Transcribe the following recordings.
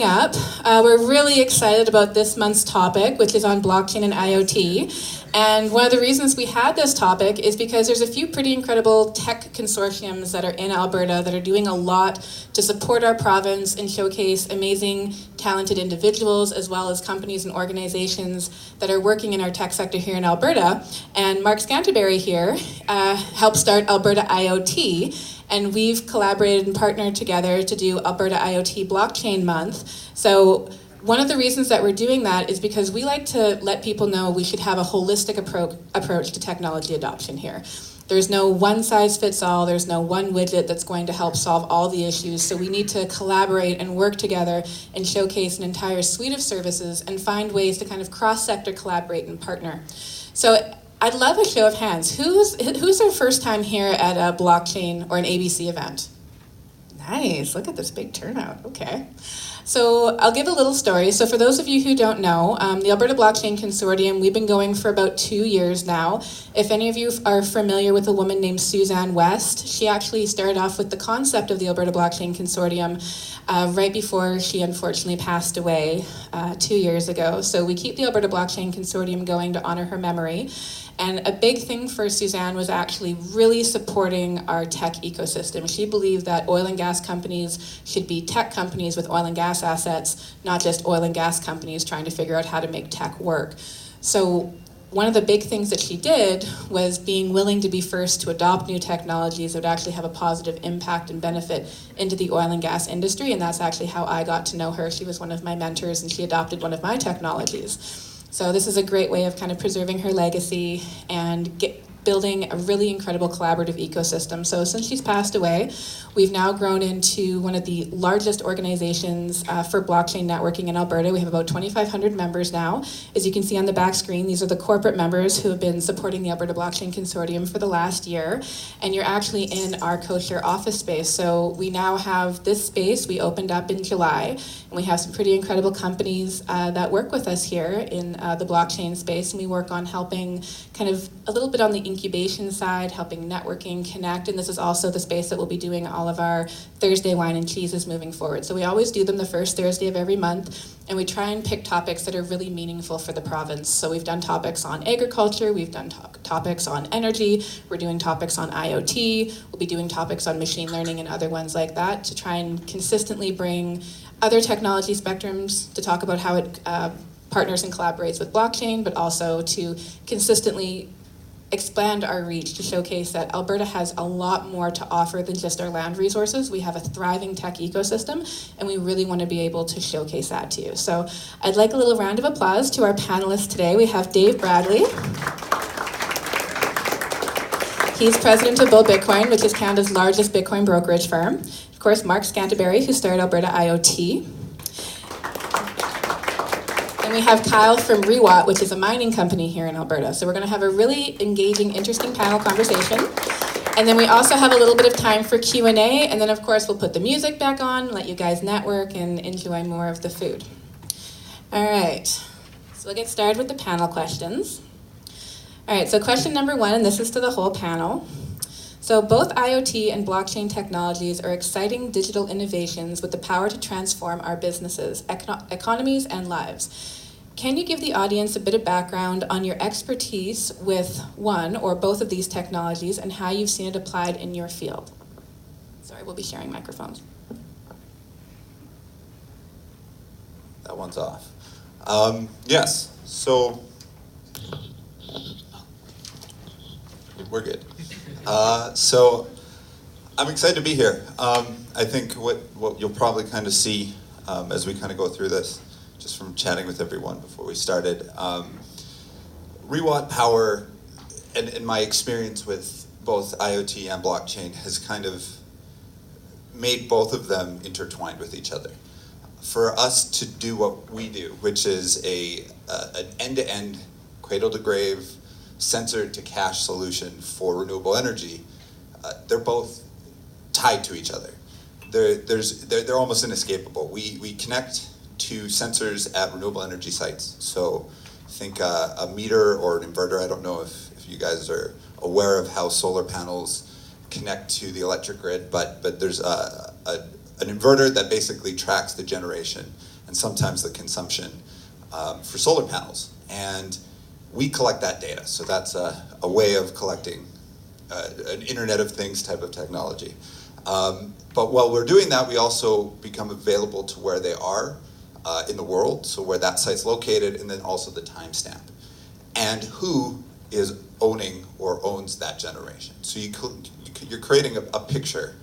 coming up. We're really excited about this month's topic, which is on blockchain and IoT. And one of the reasons we had this topic is because there's a few pretty incredible tech consortiums that are in Alberta that are doing a lot to support our province and showcase amazing, talented individuals, as well as companies and organizations that are working in our tech sector here in Alberta. And Mark Scantlebury here helped start Alberta IoT. And we've collaborated and partnered together to do Alberta IoT Blockchain Month. So one of the reasons that we're doing that is because we like to let people know we should have a holistic approach to technology adoption here. There's no one size fits all, there's no one widget that's going to help solve all the issues, so we need to collaborate and work together and showcase an entire suite of services and find ways to kind of cross-sector collaborate and partner. So I'd love a show of hands. Who's their first time here at a blockchain or an ABC event? Nice, look at this big turnout, okay. So I'll give a little story. So for those of you who don't know, the Alberta Blockchain Consortium, we've been going for about 2 years now. If any of you are familiar with a woman named Suzanne West, she actually started off with the concept of the Alberta Blockchain Consortium right before she unfortunately passed away 2 years ago. So we keep the Alberta Blockchain Consortium going to honor her memory. And a big thing for Suzanne was actually really supporting our tech ecosystem. She believed that oil and gas companies should be tech companies with oil and gas assets, not just oil and gas companies trying to figure out how to make tech work. So one of the big things that she did was being willing to be first to adopt new technologies that would actually have a positive impact and benefit into the oil and gas industry, and that's actually how I got to know her. She was one of my mentors, and she adopted one of my technologies. So this is a great way of kind of preserving her legacy and building a really incredible collaborative ecosystem. So since she's passed away, we've now grown into one of the largest organizations for blockchain networking in Alberta. We have about 2,500 members now. As you can see on the back screen, these are the corporate members who have been supporting the Alberta Blockchain Consortium for the last year. And you're actually in our co-share office space. So we now have this space we opened up in July. And we have some pretty incredible companies that work with us here in the blockchain space. And we work on helping kind of a little bit on the incubation side, helping networking, connect, and this is also the space that we'll be doing all of our Thursday wine and cheeses moving forward. So we always do them the first Thursday of every month, and we try and pick topics that are really meaningful for the province. So we've done topics on agriculture, we've done topics on energy, we're doing topics on IoT, we'll be doing topics on machine learning and other ones like that to try and consistently bring other technology spectrums to talk about how it partners and collaborates with blockchain, but also to consistently expand our reach to showcase that Alberta has a lot more to offer than just our land resources. We have a thriving tech ecosystem, and we really want to be able to showcase that to you. So I'd like a little round of applause to our panelists today. We have Dave Bradley. He's president of Bull Bitcoin, which is Canada's largest Bitcoin brokerage firm. Of course, Mark Scantlebury, who started Alberta IoT. And we have Kyle from Rewatt, which is a mining company here in Alberta. So we're going to have a really engaging, interesting panel conversation. And then we also have a little bit of time for Q&A. And then, of course, we'll put the music back on, let you guys network, and enjoy more of the food. All right. So we'll get started with the panel questions. All right, so question number one, and this is to the whole panel. So both IoT and blockchain technologies are exciting digital innovations with the power to transform our businesses, economies, and lives. Can you give the audience a bit of background on your expertise with one or both of these technologies and how you've seen it applied in your field? Sorry, we'll be sharing microphones. That one's off. Yes, so we're good. So I'm excited to be here. I think what you'll probably kind of see as we kind of go through this, just from chatting with everyone before we started, Rewatt power, and in my experience with both IoT and blockchain, has kind of made both of them intertwined with each other. For us to do what we do, which is an end-to-end, cradle-to-grave, sensor-to-cache solution for renewable energy, they're both tied to each other. They're almost inescapable. We connect to sensors at renewable energy sites. So think a meter or an inverter. I don't know if you guys are aware of how solar panels connect to the electric grid, but there's a an inverter that basically tracks the generation and sometimes the consumption for solar panels. And we collect that data. So that's a way of collecting an Internet of Things type of technology. But while we're doing that, we also become available to where they are in the world, so where that site's located, and then also the timestamp. And who is owning or owns that generation. So you're creating a picture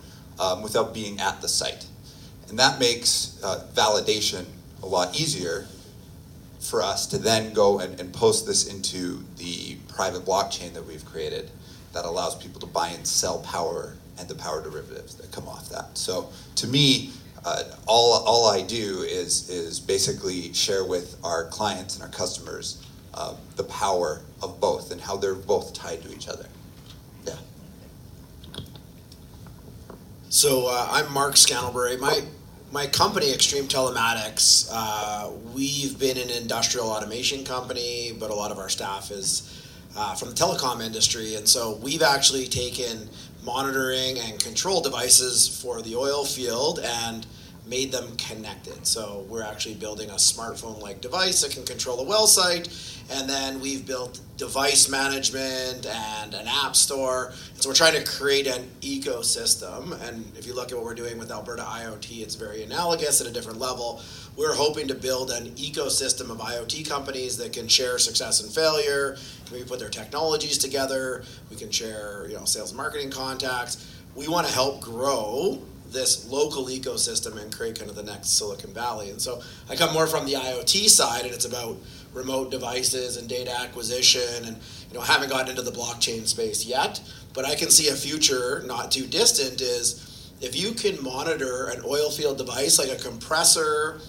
without being at the site. And that makes validation a lot easier for us to then go and post this into the private blockchain that we've created that allows people to buy and sell power and the power derivatives that come off that. So to me, all I do is basically share with our clients and our customers the power of both and how they're both tied to each other. Yeah. So I'm Mark Scantlebury. My company, Extreme Telematics, we've been an industrial automation company, but a lot of our staff is from the telecom industry. And so we've actually taken monitoring and control devices for the oil field and made them connected. So we're actually building a smartphone-like device that can control a well site, and then we've built device management and an app store. And so we're trying to create an ecosystem, and if you look at what we're doing with Alberta IoT, it's very analogous at a different level. We're hoping to build an ecosystem of IoT companies that can share success and failure, maybe put their technologies together, we can share sales and marketing contacts. We want to help grow this local ecosystem and create kind of the next Silicon Valley. And so I come more from the IoT side, and it's about remote devices and data acquisition, and haven't gotten into the blockchain space yet, but I can see a future not too distant is if you can monitor an oil field device like a compressor,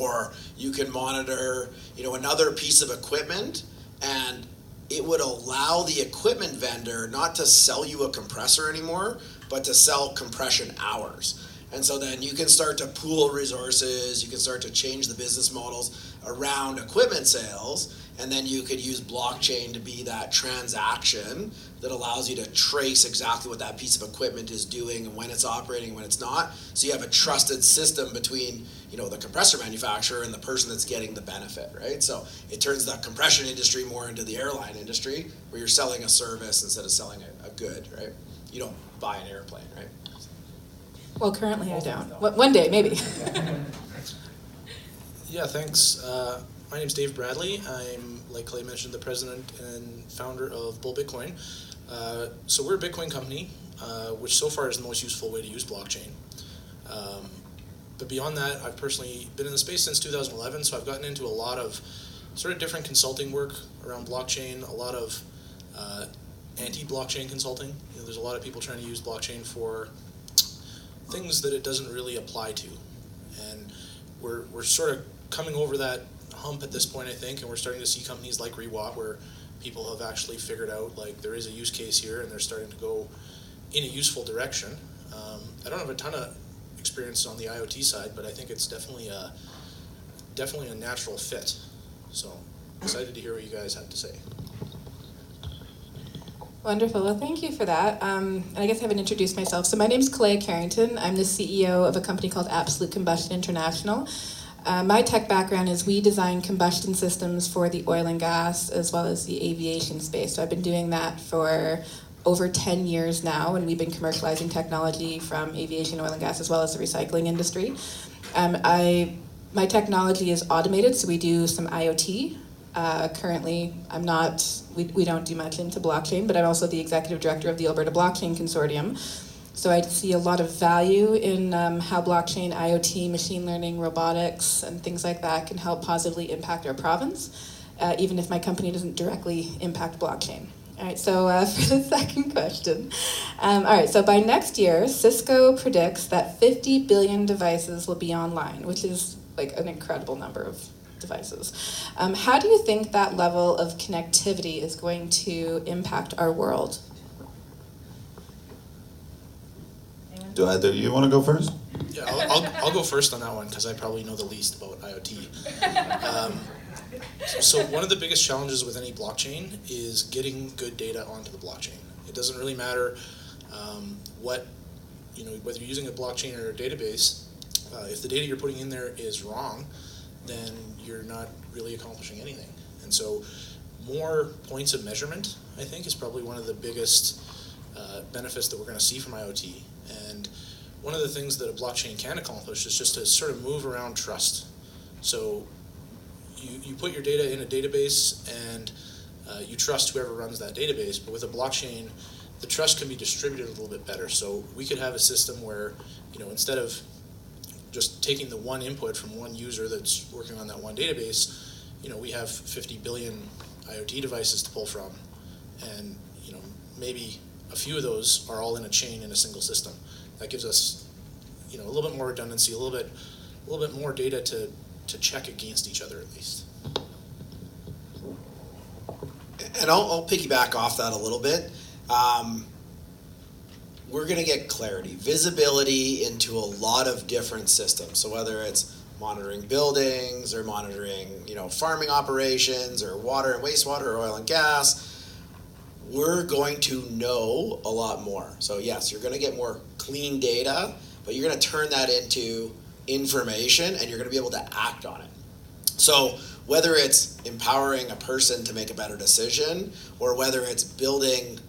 or you can monitor another piece of equipment, and it would allow the equipment vendor not to sell you a compressor anymore, but to sell compression hours. And so then you can start to pool resources, you can start to change the business models around equipment sales, and then you could use blockchain to be that transaction that allows you to trace exactly what that piece of equipment is doing and when it's operating and when it's not. So you have a trusted system between the compressor manufacturer and the person that's getting the benefit, right? So it turns the compression industry more into the airline industry, where you're selling a service instead of selling a good, right? You don't buy an airplane, right? Well, currently I don't. One day, maybe. Yeah, thanks. My name's Dave Bradley. I'm, like Clay mentioned, the president and founder of Bull Bitcoin. So we're a Bitcoin company, which so far is the most useful way to use blockchain. But beyond that, I've personally been in the space since 2011, so I've gotten into a lot of sort of different consulting work around blockchain, a lot of anti-blockchain consulting. There's a lot of people trying to use blockchain for things that it doesn't really apply to. And we're sort of coming over that hump at this point, I think, and we're starting to see companies like Rewatt where people have actually figured out like there is a use case here and they're starting to go in a useful direction. I don't have a ton of experience on the IoT side, but I think it's definitely a natural fit. So excited to hear what you guys have to say. Wonderful. Well, thank you for that. And I guess I haven't introduced myself. So my name's Koleya Karringten. I'm the CEO of a company called Absolute Combustion International. My tech background is we design combustion systems for the oil and gas as well as the aviation space. So I've been doing that for over 10 years now, and we've been commercializing technology from aviation, oil and gas, as well as the recycling industry. My technology is automated, so we do some IoT. Currently, we don't do much into blockchain, but I'm also the executive director of the Alberta Blockchain Consortium. So I see a lot of value in how blockchain, IoT, machine learning, robotics, and things like that can help positively impact our province, even if my company doesn't directly impact blockchain. All right, so for the second question. All right, so by next year, Cisco predicts that 50 billion devices will be online, which is like an incredible number of devices. How do you think that level of connectivity is going to impact our world? Do either you want to go first? Yeah, I'll go first on that one because I probably know the least about IoT. So one of the biggest challenges with any blockchain is getting good data onto the blockchain. It doesn't really matter what whether you're using a blockchain or a database, if the data you're putting in there is wrong, then you're not really accomplishing anything. And so more points of measurement, I think, is probably one of the biggest benefits that we're going to see from IoT. And one of the things that a blockchain can accomplish is just to sort of move around trust. So you put your data in a database and you trust whoever runs that database, but with a blockchain, the trust can be distributed a little bit better. So we could have a system where, instead of just taking the one input from one user that's working on that one database, we have 50 billion IoT devices to pull from, and maybe a few of those are all in a chain in a single system. That gives us a little bit more redundancy, a little bit more data to check against each other at least. And I'll piggyback off that a little bit. We're going to get clarity, visibility into a lot of different systems. So whether it's monitoring buildings or monitoring, farming operations or water and wastewater or oil and gas, we're going to know a lot more. So yes, you're going to get more clean data, but you're going to turn that into information and you're going to be able to act on it. So whether it's empowering a person to make a better decision or whether it's building,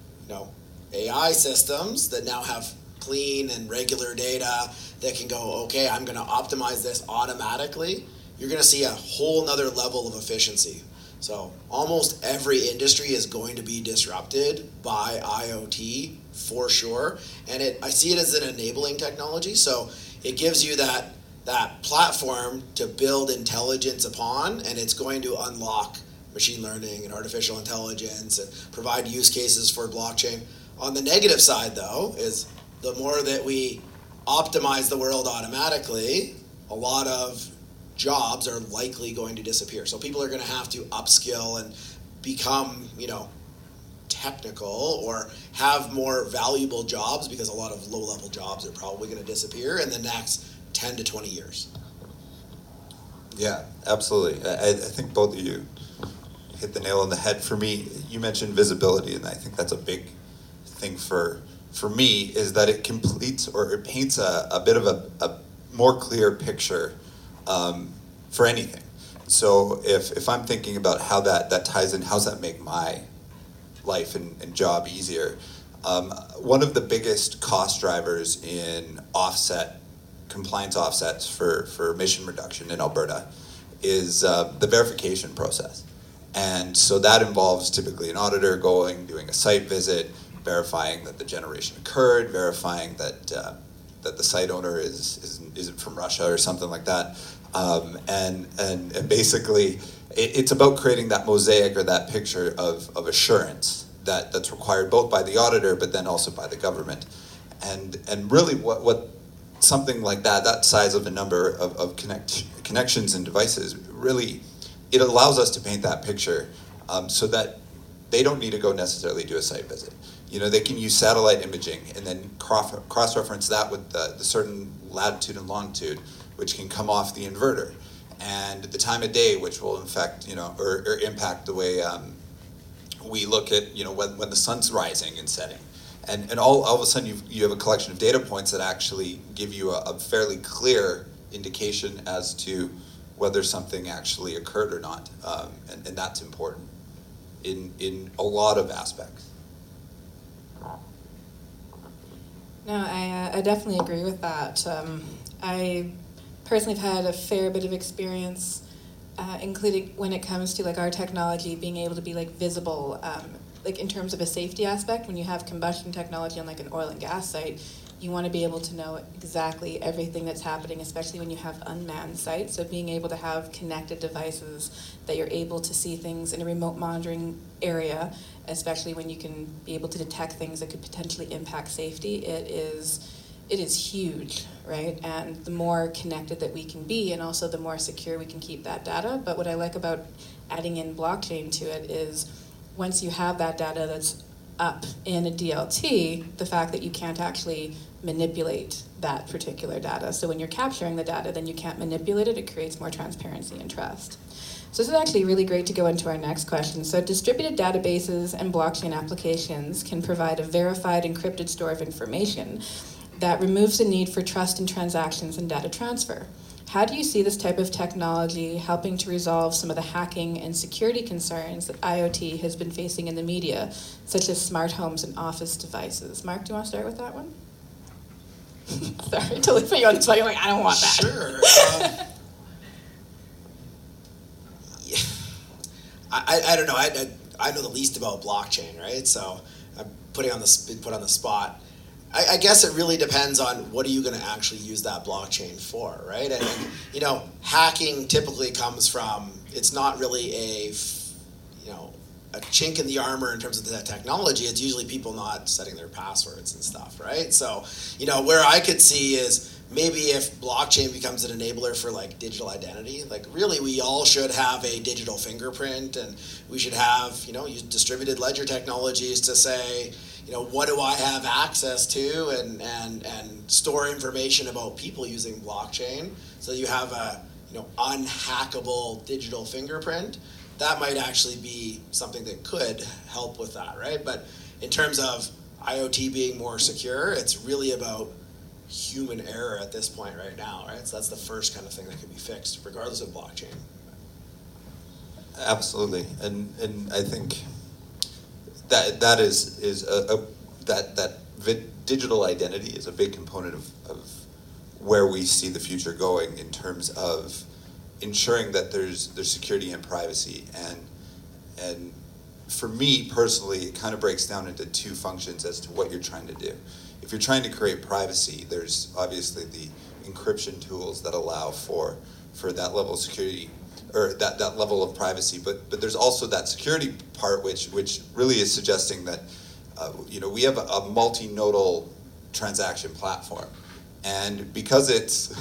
AI systems that now have clean and regular data that can go, okay, I'm going to optimize this automatically, you're going to see a whole nother level of efficiency. So almost every industry is going to be disrupted by IoT for sure. And I see it as an enabling technology. So it gives you that platform to build intelligence upon, and it's going to unlock machine learning and artificial intelligence and provide use cases for blockchain. On the negative side, though, is the more that we optimize the world automatically, a lot of jobs are likely going to disappear. So people are going to have to upskill and become, technical or have more valuable jobs because a lot of low-level jobs are probably going to disappear in the next 10 to 20 years. Yeah, absolutely. I think both of you hit the nail on the head. For me, you mentioned visibility, and I think that's a big thing for me, is that it completes or it paints a bit of a more clear picture for anything. So if I'm thinking about how that ties in, how does that make my life and job easier? One of the biggest cost drivers in compliance offsets for emission reduction in Alberta is the verification process. And so that involves typically an auditor doing a site visit, verifying that the generation occurred, verifying that the site owner isn't from Russia or something like that. And basically, it's about creating that mosaic or that picture of assurance that's required both by the auditor, but then also by the government. And really, what something like that size of a number of connections and devices, really, it allows us to paint that picture so that they don't need to go necessarily do a site visit. They can use satellite imaging and then cross-reference that with the certain latitude and longitude, which can come off the inverter, and the time of day, which will affect, or impact the way we look at, when the sun's rising and setting. And all of a sudden you have a collection of data points that actually give you a fairly clear indication as to whether something actually occurred or not. And that's important in a lot of aspects. No, I definitely agree with that. I personally have had a fair bit of experience, including when it comes to our technology being able to be visible, in terms of a safety aspect. When you have combustion technology on an oil and gas site, you want to be able to know exactly everything that's happening, especially when you have unmanned sites. So being able to have connected devices that you're able to see things in a remote monitoring area, especially when you can be able to detect things that could potentially impact safety, it is huge, right? And the more connected that we can be, and also the more secure we can keep that data. But what I like about adding in blockchain to it is once you have that data that's up in a DLT, the fact that you can't actually manipulate that particular data. So when you're capturing the data, then you can't manipulate it. It creates more transparency and trust. So this is actually really great to go into our next question. So distributed databases and blockchain applications can provide a verified encrypted store of information. that removes the need for trust in transactions and data transfer. How do you see this type of technology helping to resolve some of the hacking and security concerns that IoT has been facing in the media, such as smart homes and office devices? Mark, do you want to start with that one? Sorry, totally put you on the spot. You're like, I don't want that. Sure. I don't know. I know the least about blockchain, right? So I'm been put on the spot. I guess it really depends on what are you going to actually use that blockchain for, right? And you know, hacking typically comes from, it's not really a chink in the armor in terms of the technology. It's usually people not setting their passwords and stuff, right? So, you know, where I could see is maybe if blockchain becomes an enabler for like digital identity, like really we all should have a digital fingerprint, and we should have, you know, use distributed ledger technologies to say, you know, what do I have access to, and store information about people using blockchain, so you have a, you know, unhackable digital fingerprint. That might actually be something that could help with that, right? But in terms of IoT being more secure, it's really about human error at this point right now, right? So that's the first kind of thing that can be fixed, regardless of blockchain. Absolutely, and I think that digital identity is a big component of where we see the future going in terms of ensuring that there's security and privacy, and for me personally, it kind of breaks down into two functions as to what you're trying to do. If you're trying to create privacy, there's obviously the encryption tools that allow for that level of security, or that level of privacy, but there's also that security part which really is suggesting that you know, we have a multi-nodal transaction platform, and because it's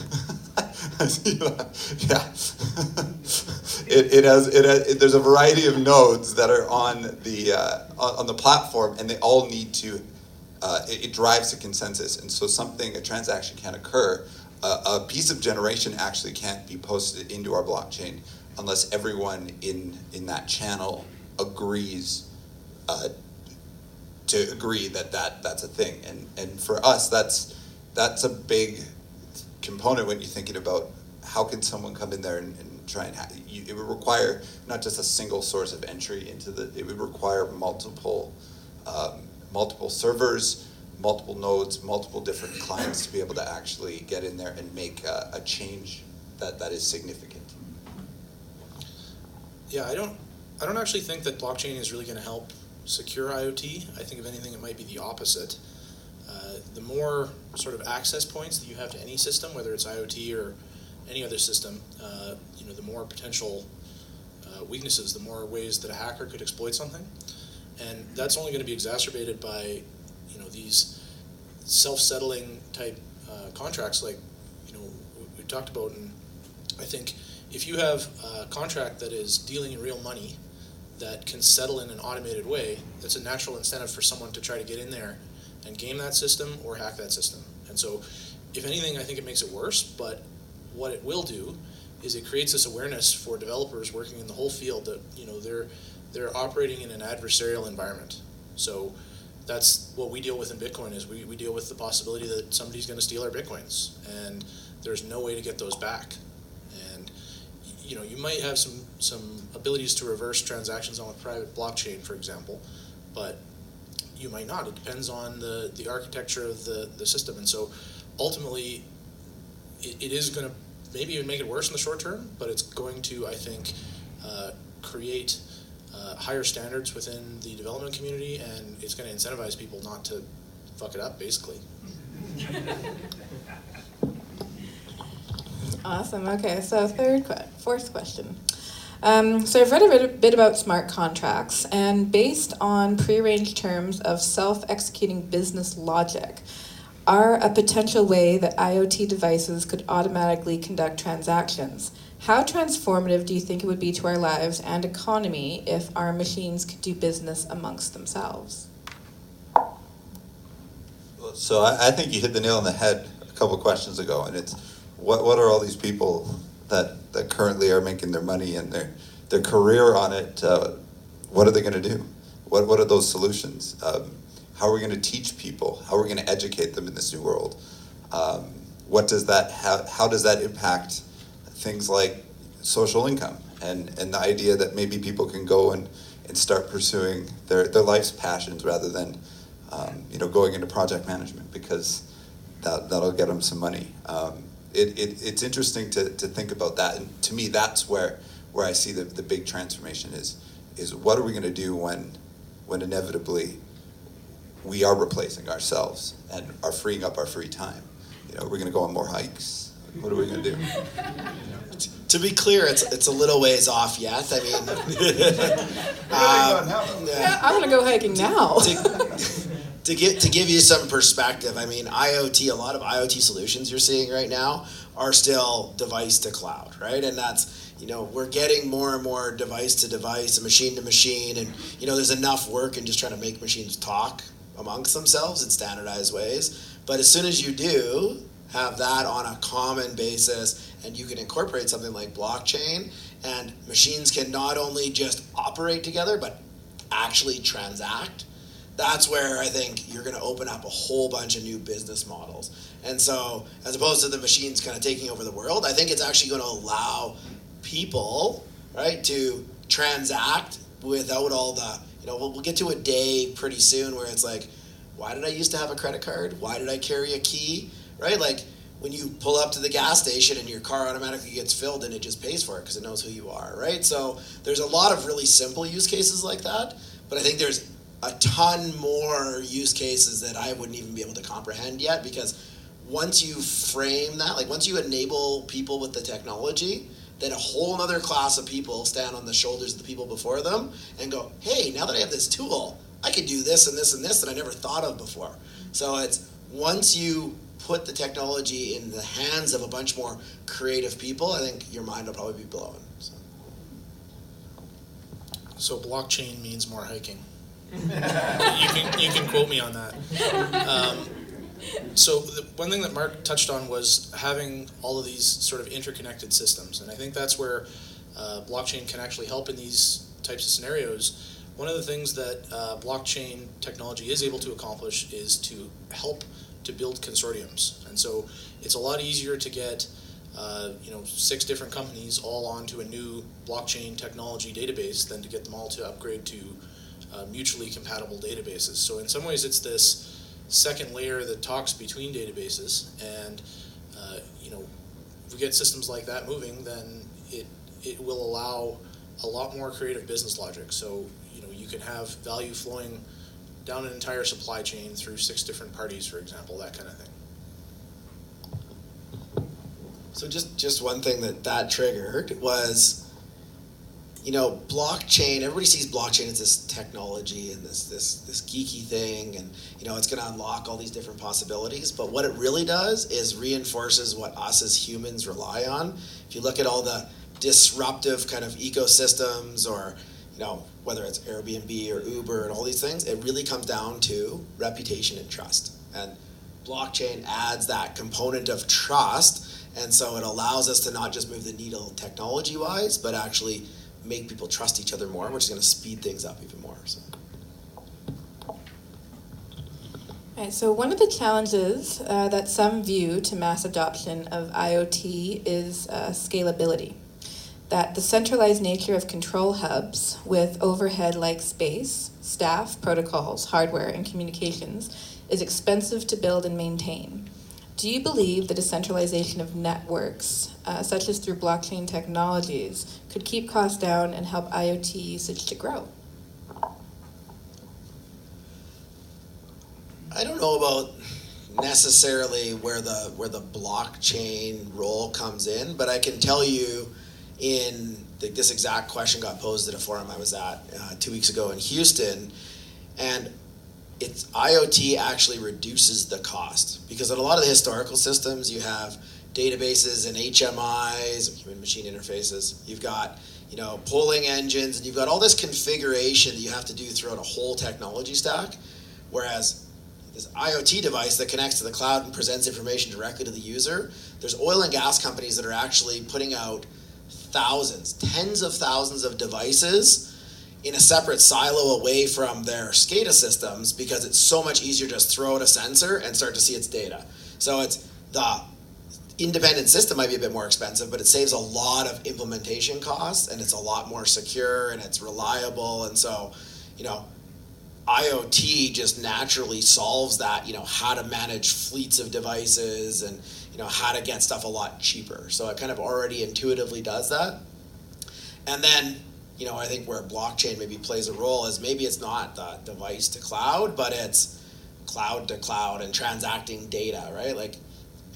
yeah, there's a variety of nodes that are on the platform, and they all need to it drives a consensus, and so a transaction can occur. A piece of generation actually can't be posted into our blockchain unless everyone in that channel agrees to agree that's a thing, and for us that's a big component when you're thinking about how can someone come in there and try and it would require not just a single source of entry it would require multiple servers, multiple nodes, multiple different clients to be able to actually get in there and make a change that is significant. Yeah, I don't actually think that blockchain is really going to help secure IoT. I think if anything, it might be the opposite. The more sort of access points that you have to any system, whether it's IoT or any other system, you know, the more potential weaknesses, the more ways that a hacker could exploit something, and that's only going to be exacerbated by, you know, these self-settling type contracts, like, you know, we talked about. And I think if you have a contract that is dealing in real money that can settle in an automated way, that's a natural incentive for someone to try to get in there and game that system or hack that system. And so, if anything, I think it makes it worse, but what it will do is it creates this awareness for developers working in the whole field that, you know, they're operating in an adversarial environment. So that's what we deal with in Bitcoin, is we deal with the possibility that somebody's going to steal our Bitcoins, and there's no way to get those back. And, you know, you might have some abilities to reverse transactions on a private blockchain, for example, but you might not. It depends on the architecture of the system. And so ultimately, it is going to maybe even make it worse in the short term, but it's going to, I think, create higher standards within the development community, and it's going to incentivize people not to fuck it up, basically. Awesome. Okay, so fourth question. So I've read a bit about smart contracts, and based on prearranged terms of self-executing business logic, are a potential way that IoT devices could automatically conduct transactions. How transformative do you think it would be to our lives and economy if our machines could do business amongst themselves? So I think you hit the nail on the head a couple questions ago, and it's what are all these people that currently are making their money and their career on it, what are they going to do? What are those solutions? How are we going to teach people? How are we going to educate them in this new world? What does that how does that impact things like social income and the idea that maybe people can go and start pursuing their life's passions rather than going into project management, because that'll get them some money. It's interesting to think about that, and to me that's where I see the big transformation is what are we going to do when inevitably we are replacing ourselves and are freeing up our free time. We're going to go on more hikes. What are we going to do? To be clear, it's a little ways off yet. I mean, I want to go hiking now. To give you some perspective, I mean, IoT, a lot of IoT solutions you're seeing right now are still device to cloud, right? And that's, we're getting more and more device to device and machine to machine, and there's enough work in just trying to make machines talk amongst themselves in standardized ways. But as soon as you do have that on a common basis, and you can incorporate something like blockchain, and machines can not only just operate together, but actually transact, that's where I think you're going to open up a whole bunch of new business models. And so, as opposed to the machines kind of taking over the world, I think it's actually going to allow people, right, to transact without all the, we'll get to a day pretty soon where it's like, why did I used to have a credit card? Why did I carry a key? Right? Like when you pull up to the gas station and your car automatically gets filled and it just pays for it because it knows who you are, right? So there's a lot of really simple use cases like that, but I think there's a ton more use cases that I wouldn't even be able to comprehend yet, because once you frame that, like once you enable people with the technology, then a whole other class of people stand on the shoulders of the people before them and go, hey, now that I have this tool, I could do this and this and this that I never thought of before. So it's once you put the technology in the hands of a bunch more creative people, I think your mind will probably be blown. So blockchain means more hiking. You can quote me on that. So one thing that Mark touched on was having all of these sort of interconnected systems, and I think that's where blockchain can actually help in these types of scenarios. One of the things that blockchain technology is able to accomplish is to help to build consortiums, and so it's a lot easier to get 6 different companies all onto a new blockchain technology database than to get them all to upgrade to mutually compatible databases. So in some ways, it's this second layer that talks between databases, and if we get systems like that moving, then it will allow a lot more creative business logic. So you can have value flowing down an entire supply chain through 6 different parties, for example, that kind of thing. So just one thing that triggered was, blockchain. Everybody sees blockchain as this technology and this geeky thing, and it's going to unlock all these different possibilities. But what it really does is reinforces what us as humans rely on. If you look at all the disruptive kind of ecosystems, or whether it's Airbnb or Uber and all these things, it really comes down to reputation and trust. And blockchain adds that component of trust, and so it allows us to not just move the needle technology-wise, but actually make people trust each other more, which is going to speed things up even more. So. Right, so one of the challenges that some view to mass adoption of IoT is scalability. That the centralized nature of control hubs with overhead-like space, staff, protocols, hardware, and communications is expensive to build and maintain. Do you believe the decentralization of networks, such as through blockchain technologies, could keep costs down and help IoT usage to grow? I don't know about necessarily where the blockchain role comes in, but I can tell you this exact question got posed at a forum I was at 2 weeks ago in Houston, and IoT actually reduces the cost, because in a lot of the historical systems you have databases and HMIs, human machine interfaces. You've got polling engines, and you've got all this configuration that you have to do throughout a whole technology stack, whereas this IoT device that connects to the cloud and presents information directly to the user, there's oil and gas companies that are actually putting out tens of thousands of devices in a separate silo away from their SCADA systems because it's so much easier to just throw out a sensor and start to see its data. So it's the independent system might be a bit more expensive, but it saves a lot of implementation costs, and it's a lot more secure and it's reliable. And so, IoT just naturally solves that, how to manage fleets of devices and, how to get stuff a lot cheaper. So it kind of already intuitively does that. And then, I think where blockchain maybe plays a role is maybe it's not the device to cloud, but it's cloud to cloud and transacting data, right? Like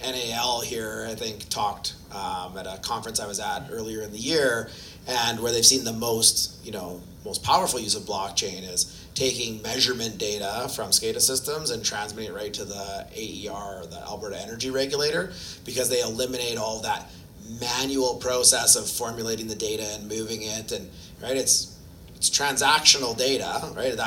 NAL here, I think, talked at a conference I was at earlier in the year, and where they've seen the most powerful use of blockchain is taking measurement data from SCADA systems and transmitting it right to the AER, or the Alberta Energy Regulator, because they eliminate all that manual process of formulating the data and moving it, and right, it's transactional data, right?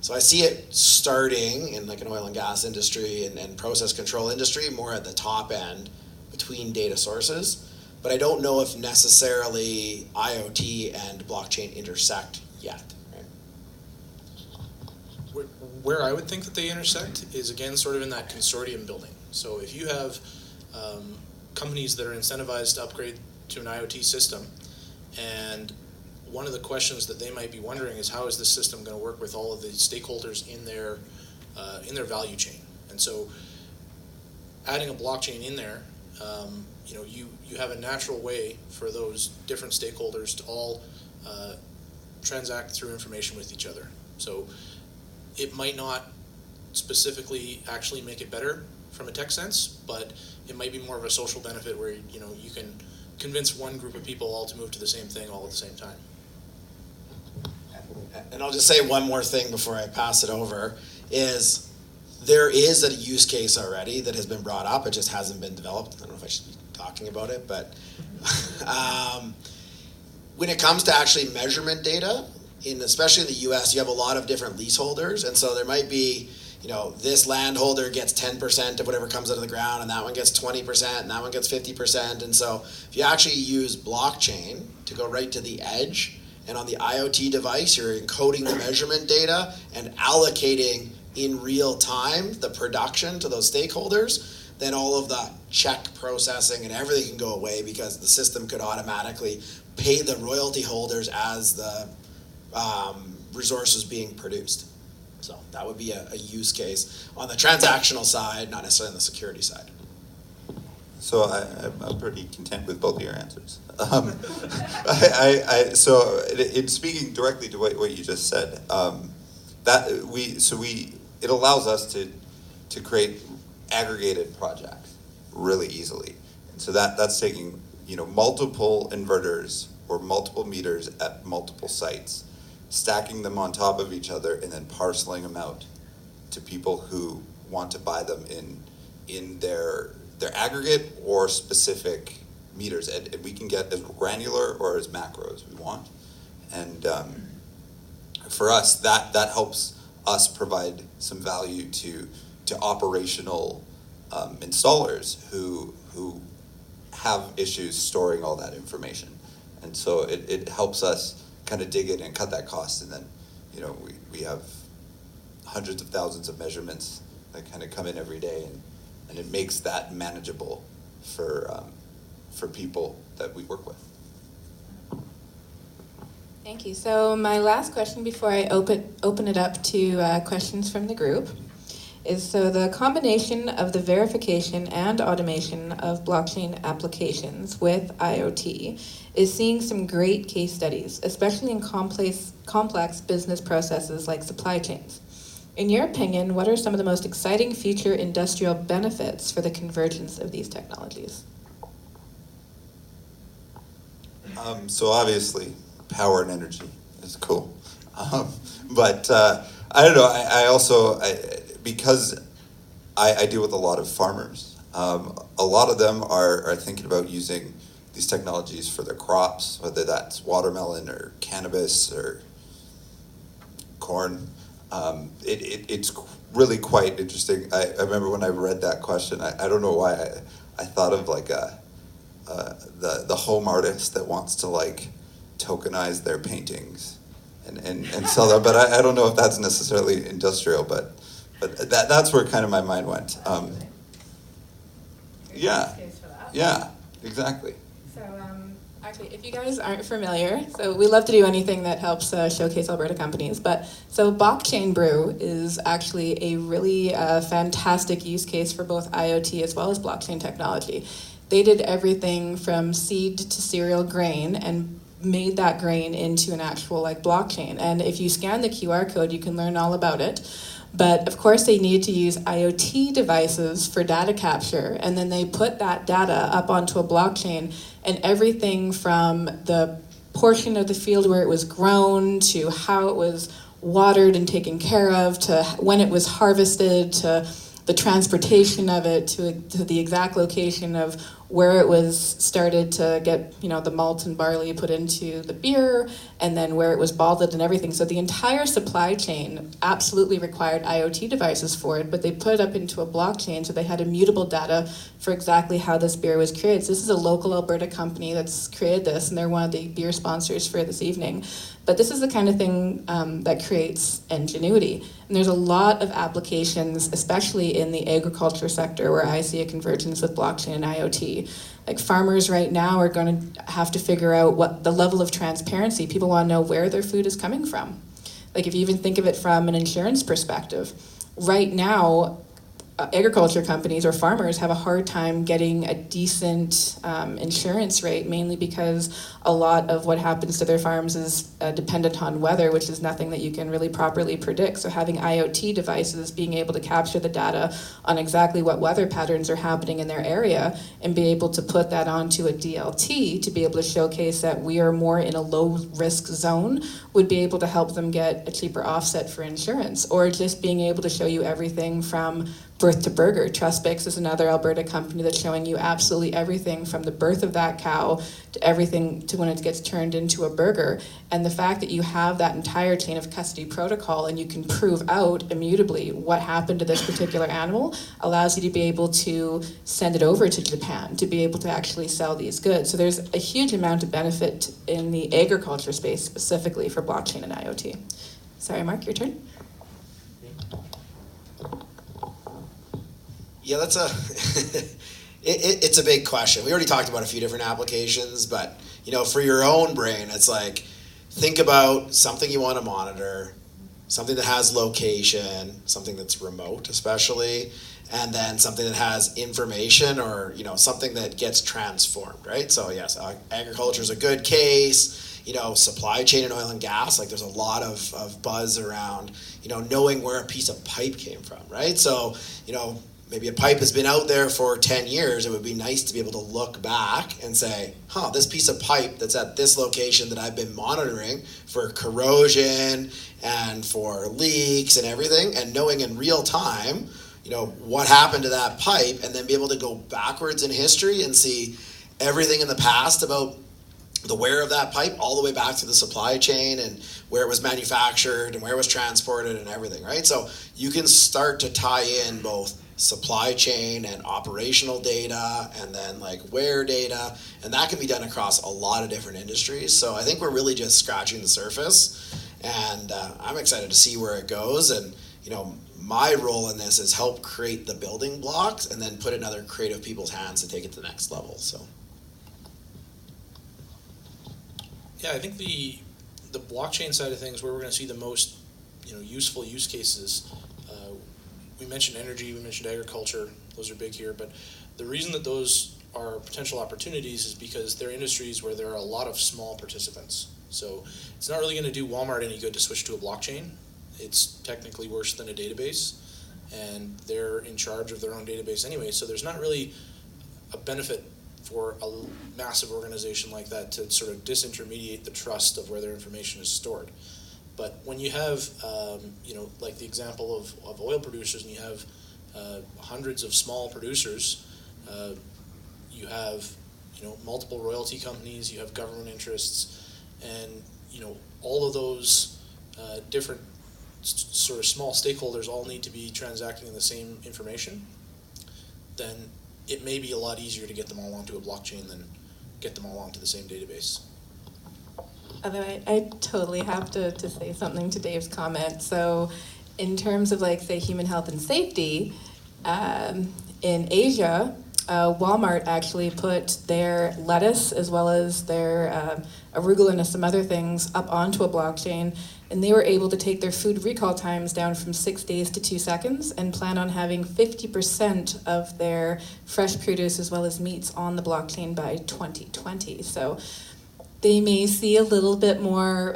So I see it starting in like an oil and gas industry and process control industry more at the top end between data sources, but I don't know if necessarily IoT and blockchain intersect yet. Right? Where I would think that they intersect is, again, sort of in that consortium building. So if you have companies that are incentivized to upgrade to an IoT system, and one of the questions that they might be wondering is, how is this system going to work with all of the stakeholders in their value chain? And so adding a blockchain in there, you have a natural way for those different stakeholders to all transact through information with each other. So it might not specifically actually make it better from a tech sense, but it might be more of a social benefit where you can convince one group of people all to move to the same thing all at the same time. And I'll just say one more thing before I pass it over, is there is a use case already that has been brought up. It just hasn't been developed. I don't know if I should be talking about it, but when it comes to actually measurement data, especially in the US, you have a lot of different leaseholders, and so there might be, this landholder gets 10% of whatever comes out of the ground, and that one gets 20%, and that one gets 50%. And so if you actually use blockchain to go right to the edge, and on the IoT device, you're encoding the measurement data and allocating in real time the production to those stakeholders, then all of the check processing and everything can go away, because the system could automatically pay the royalty holders as the resources being produced. So that would be a use case on the transactional side, not necessarily on the security side. So I'm pretty content with both of your answers. So in speaking directly to what you just said, it allows us to create aggregated projects really easily, and so that's taking multiple inverters or multiple meters at multiple sites, stacking them on top of each other, and then parceling them out to people who want to buy them in their aggregate or specific meters, and we can get as granular or as macro as we want. And for us, that helps us provide some value to operational installers who have issues storing all that information. And so it helps us kind of dig in and cut that cost, and then we have hundreds of thousands of measurements that kind of come in every day, and it makes that manageable for people that we work with. Thank you. So my last question before I open it up to questions from the group is, so the combination of the verification and automation of blockchain applications with IoT is seeing some great case studies, especially in complex business processes like supply chains. In your opinion, what are some of the most exciting future industrial benefits for the convergence of these technologies? So obviously, power and energy is cool. But I don't know, I also, because I deal with a lot of farmers, a lot of them are thinking about using these technologies for their crops, whether that's watermelon or cannabis or corn. It's really quite interesting. I remember when I read that question, I don't know why I thought of like the home artist that wants to like tokenize their paintings and sell that. But I don't know if that's necessarily industrial, but that's where kind of my mind went. Yeah, yeah, exactly. So actually, if you guys aren't familiar, so we love to do anything that helps showcase Alberta companies, but so Blockchain Brew is actually a really fantastic use case for both IoT as well as blockchain technology. They did everything from seed to cereal grain and made that grain into an actual like blockchain. And if you scan the QR code, you can learn all about it. But of course they need to use IoT devices for data capture, and then they put that data up onto a blockchain, and everything from the portion of the field where it was grown to how it was watered and taken care of to when it was harvested to the transportation of it to the exact location of where it was started to get, the malt and barley put into the beer, and then where it was bottled and everything. So the entire supply chain absolutely required IoT devices for it, but they put it up into a blockchain, so they had immutable data for exactly how this beer was created. So this is a local Alberta company that's created this, and they're one of the beer sponsors for this evening. But this is the kind of thing that creates ingenuity. And there's a lot of applications, especially in the agriculture sector, where I see a convergence with blockchain and IoT. Like farmers right now are going to have to figure out what the level of transparency. People want to know where their food is coming from. Like if you even think of it from an insurance perspective, right now, agriculture companies or farmers have a hard time getting a decent insurance rate, mainly because a lot of what happens to their farms is dependent on weather, which is nothing that you can really properly predict. So having IoT devices, being able to capture the data on exactly what weather patterns are happening in their area and be able to put that onto a DLT to be able to showcase that we are more in a low risk zone would be able to help them get a cheaper offset for insurance, or just being able to show you everything from birth to burger. Trustbix is another Alberta company that's showing you absolutely everything from the birth of that cow to everything to when it gets turned into a burger. And the fact that you have that entire chain of custody protocol and you can prove out immutably what happened to this particular animal allows you to be able to send it over to Japan to be able to actually sell these goods. So there's a huge amount of benefit in the agriculture space specifically for blockchain and IoT. Sorry, Mark, your turn. Yeah, that's it's a big question. We already talked about a few different applications, but for your own brain, it's like, think about something you want to monitor, something that has location, something that's remote especially, and then something that has information or something that gets transformed, right? So yes, agriculture is a good case. Supply chain and oil and gas, like there's a lot of buzz around, knowing where a piece of pipe came from, right? So, maybe a pipe has been out there for 10 years. It would be nice to be able to look back and say, this piece of pipe that's at this location that I've been monitoring for corrosion and for leaks and everything, and knowing in real time, what happened to that pipe, and then be able to go backwards in history and see everything in the past about the wear of that pipe all the way back to the supply chain and where it was manufactured and where it was transported and everything, right? So you can start to tie in both supply chain and operational data and then like wear data, and that can be done across a lot of different industries. So I think we're really just scratching the surface, and I'm excited to see where it goes. And my role in this is help create the building blocks and then put it in other creative people's hands to take it to the next level. So yeah, I think the blockchain side of things, where we're going to see the most useful use cases. We mentioned energy, we mentioned agriculture, those are big here, but the reason that those are potential opportunities is because they're industries where there are a lot of small participants. So it's not really going to do Walmart any good to switch to a blockchain. It's technically worse than a database, and they're in charge of their own database anyway, so there's not really a benefit for a massive organization like that to sort of disintermediate the trust of where their information is stored. But when you have, like the example of oil producers, and you have hundreds of small producers, you have, multiple royalty companies, you have government interests, and, all of those different sort of small stakeholders all need to be transacting in the same information, then it may be a lot easier to get them all onto a blockchain than get them all onto the same database. Although I totally have to say something to Dave's comment. So in terms of like, say, human health and safety, in Asia, Walmart actually put their lettuce as well as their arugula and some other things up onto a blockchain, and they were able to take their food recall times down from 6 days to 2 seconds and plan on having 50% of their fresh produce as well as meats on the blockchain by 2020. So they may see a little bit more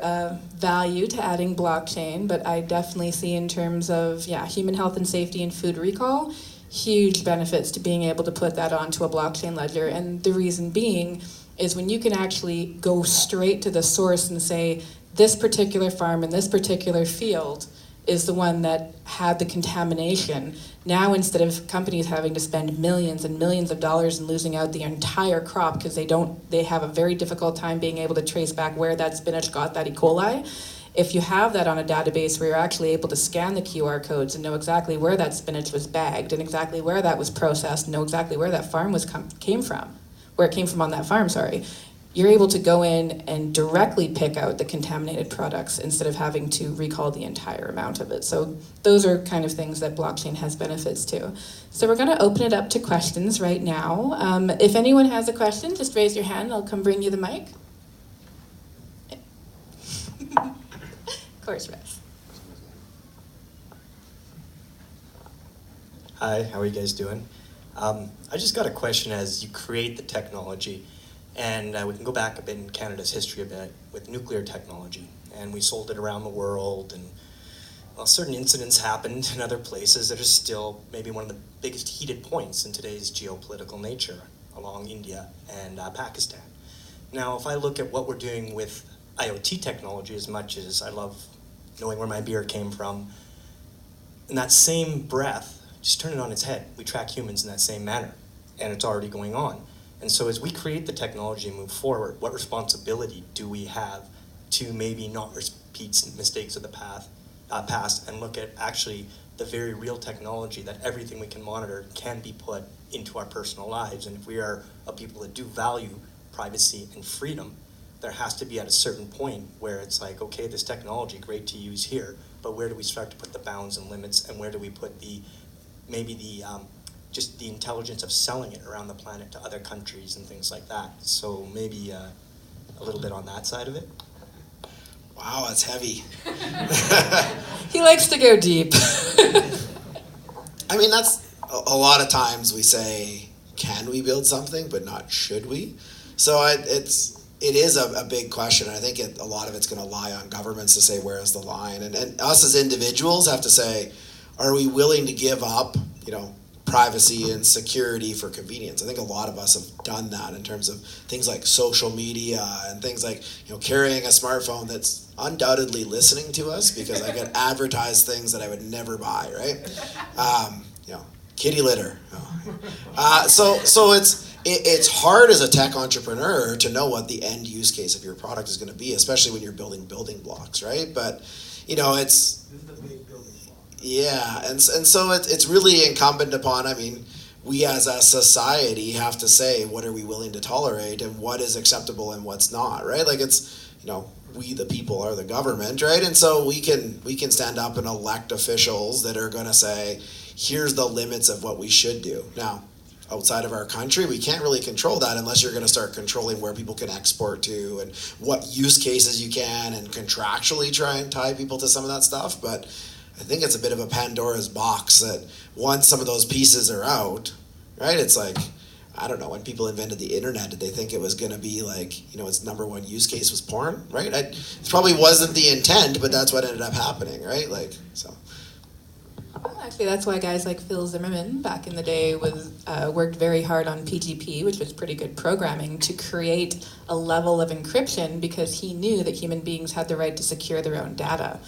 value to adding blockchain, but I definitely see in terms of, human health and safety and food recall, huge benefits to being able to put that onto a blockchain ledger. And the reason being is when you can actually go straight to the source and say, this particular farm in this particular field is the one that had the contamination. Now, instead of companies having to spend millions and millions of dollars and losing out the entire crop because they have a very difficult time being able to trace back where that spinach got that E. coli, if you have that on a database where you're actually able to scan the QR codes and know exactly where that spinach was bagged and exactly where that was processed, know exactly where that farm came from on that farm, you're able to go in and directly pick out the contaminated products instead of having to recall the entire amount of it. So those are kind of things that blockchain has benefits to. So we're going to open it up to questions right now. If anyone has a question, just raise your hand. I'll come bring you the mic. Of course, Rex. Hi, how are you guys doing? I just got a question as you create the technology. And we can go back a bit in Canada's history a bit with nuclear technology. And we sold it around the world, and well, certain incidents happened in other places that are still maybe one of the biggest heated points in today's geopolitical nature along India and Pakistan. Now, if I look at what we're doing with IoT technology, as much as I love knowing where my beer came from, in that same breath, just turn it on its head. We track humans in that same manner, and it's already going on. And so as we create the technology and move forward, what responsibility do we have to maybe not repeat mistakes of the past and look at actually the very real technology that everything we can monitor can be put into our personal lives? And if we are a people that do value privacy and freedom, there has to be at a certain point where it's like, okay, this technology, great to use here, but where do we start to put the bounds and limits, and where do we put just the intelligence of selling it around the planet to other countries and things like that? So maybe a little bit on that side of it. Wow, that's heavy. He likes to go deep. I mean, that's a lot of times we say, can we build something, but not should we? So it is a big question. And I think a lot of it's going to lie on governments to say, where is the line? And us as individuals have to say, are we willing to give up, privacy and security for convenience? I think a lot of us have done that in terms of things like social media and things like, carrying a smartphone that's undoubtedly listening to us because I get advertised things that I would never buy, right? Kitty litter. So it's hard as a tech entrepreneur to know what the end use case of your product is going to be, especially when you're building blocks, right? But, it's... Yeah, and so it's really incumbent upon, we as a society have to say, what are we willing to tolerate and what is acceptable and what's not, right? Like it's, we the people are the government, right? And so we can stand up and elect officials that are going to say, here's the limits of what we should do. Now, outside of our country, we can't really control that unless you're going to start controlling where people can export to and what use cases you can and contractually try and tie people to some of that stuff. But I think it's a bit of a Pandora's box that once some of those pieces are out, right, it's like, I don't know, when people invented the internet, did they think it was going to be like, its number one use case was porn, right? It probably wasn't the intent, but that's what ended up happening, right? So. Well, actually, that's why guys like Phil Zimmerman back in the day worked very hard on PGP, which was pretty good programming, to create a level of encryption because he knew that human beings had the right to secure their own data.